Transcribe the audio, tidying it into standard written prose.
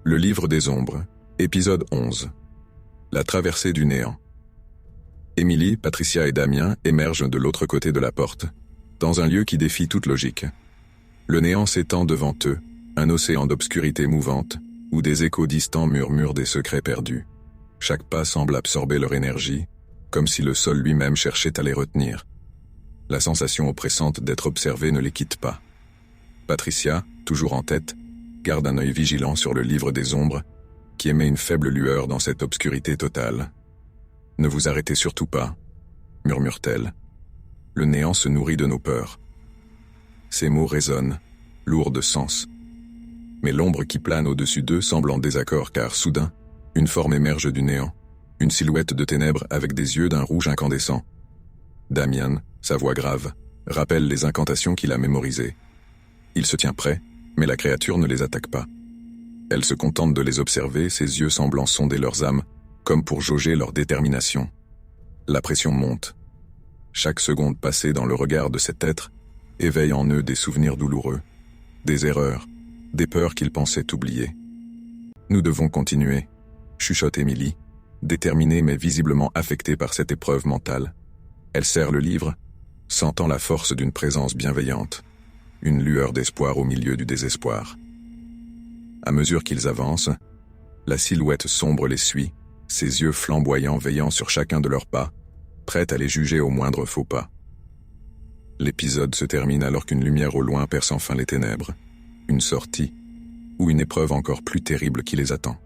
Le livre des ombres, épisode 11. La traversée du néant. Émilie, Patricia et Damien émergent de l'autre côté de la porte, dans un lieu qui défie toute logique. Le néant s'étend devant eux, un océan d'obscurité mouvante, où des échos distants murmurent des secrets perdus. Chaque pas semble absorber leur énergie, comme si le sol lui-même cherchait à les retenir. La sensation oppressante d'être observée ne les quitte pas. Patricia, toujours en tête, garde un œil vigilant sur le livre des ombres, qui émet une faible lueur dans cette obscurité totale. « Ne vous arrêtez surtout pas », murmure-t-elle. « Le néant se nourrit de nos peurs. » Ces mots résonnent, lourds de sens. Mais l'ombre qui plane au-dessus d'eux semble en désaccord car, soudain, une forme émerge du néant, une silhouette de ténèbres avec des yeux d'un rouge incandescent. Damien, sa voix grave, rappelle les incantations qu'il a mémorisées. Il se tient prêt, mais la créature ne les attaque pas. Elle se contente de les observer, ses yeux semblant sonder leurs âmes, comme pour jauger leur détermination. La pression monte. Chaque seconde passée dans le regard de cet être éveille en eux des souvenirs douloureux, des erreurs, des peurs qu'ils pensaient oublier. « Nous devons continuer », chuchote Émilie, déterminée mais visiblement affectée par cette épreuve mentale. Elle serre le livre, sentant la force d'une présence bienveillante, une lueur d'espoir au milieu du désespoir. À mesure qu'ils avancent, la silhouette sombre les suit, ses yeux flamboyants veillant sur chacun de leurs pas, prête à les juger au moindre faux pas. L'épisode se termine alors qu'une lumière au loin perce enfin les ténèbres, une sortie, ou une épreuve encore plus terrible qui les attend.